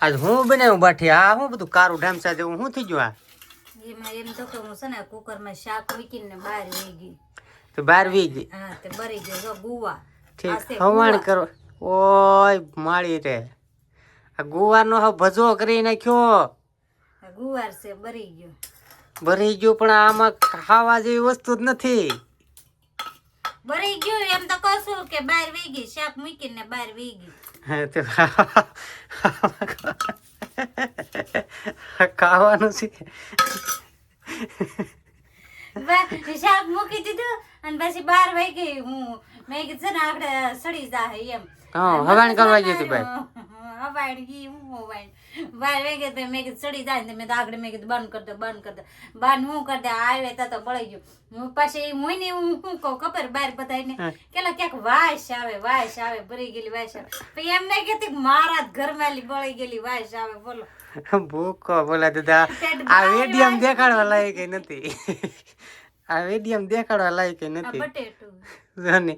આજ હું બનાવ્યું બાઠી આ હું બધું કારું ઢામસા જેવું હું થઈ ગયું આ એમાં એમ તો કે હું છે ને કુકરમાં શાક મૂકીને બહાર વહી ગઈ તો 12 વી ગઈ હા તે બરી ગયો જો ગુવા ઠીક હવાણ કરો ઓય માળી રે આ ગુવારનો હવે ભજો કરી નાખ્યો ગુવાર છે બરી ગયો પણ આમાં ખાવા જેવી વસ્તુ જ નથી બરી ગયું એમ તો કહું છું કે બહાર વહી ગઈ શાક મૂકીને બહાર વહી ગઈ હા તો ખાવાનું છે શાક મૂકી દીધું અને પછી બહાર વહી ગઈ હું મેં કીધું છે ને આપણે સડી જાહે એમ હા હવાણ કરવા ગઈ હતી ભાઈ હવાણ ગઈ હું હવાણ બહાર વહી ગઈ મેં કીધું સડી જાય ને મેં તો આગળ મેં કીધું બંધ કરી દો બાર હું કરી દે આવે તો બળી ગયું હું પછી હું ને હું શું કહું ખબર બહાર બધાને કેલા ક્યાંક વાસ આવે ભરી ગયેલી વાસ આવે પછી એમ નહીં કહેતી મારા જ ઘરવાળી બળી ગયેલી વાસ આવે બોલો ભૂકો બોલા દાદા આ વેડિયમ દેખાડવા લાયક નથી આ વેડિયમ દેખાડવા લાયક નથી બટેટું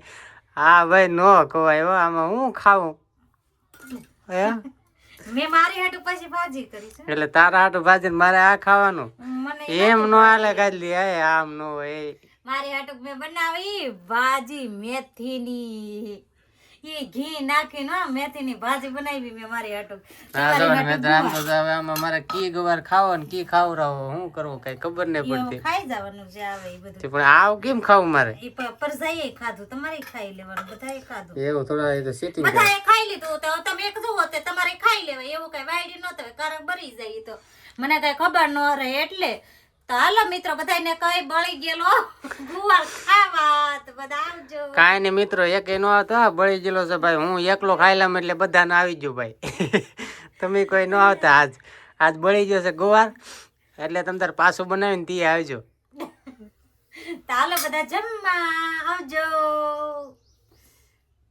હા ભાઈ નો ખવાય હો આમાં હું ખાવું હે મેં મારી હાટુ પછી ભાજી કરી છે એટલે તારા હાટુ ભાજી મારે આ ખાવાનું મને એમ નો હાલે કાઢલી હે આમ નો હોય મારી હાટુ મેં બનાવી ભાજી મેથીની ઈ ઘી નાખીને મેથીની ભાજી બનાવી મેં મારી હાટુ આમાં મારે કી ગવાર ખાવો ને કી ખાવરાવો હું કરવું કઈ ખબર નહીં પડતી ખાઈ જવાનું છે આવે એ બધું પણ આવ કેમ ખાવું મારે ઈ પરસાઈએ ખાધું તમારે ખાઈ લેવાનું બધાએ ખાધું એવું થોડા એ તો સેટિંગ બધાએ ખાઈ લીધું તો તમે એક જુઓ તે તમારે ખાઈ લેવાય એવું કઈ વાયડી નતો કારણ બરી જાય તો મને કઈ ખબર ન રહે એટલે તો હાલો મિત્રો બધાને કઈ બળી ગયેલો ગુવાર ખાવા તો બધા આવજો કાઈ ને મિત્રો એક નો આવતો બળી ગયેલો છે ભાઈ હું એકલો ખાઈ લઉં એટલે બધાને આવી ગયો ભાઈ તમે કોઈ ન આવતા આજ બળી ગયો છે ગુવાર એટલે તમે તાર પાછું બનાવીને તી આવજો તો હાલો બધા જમવા આવજો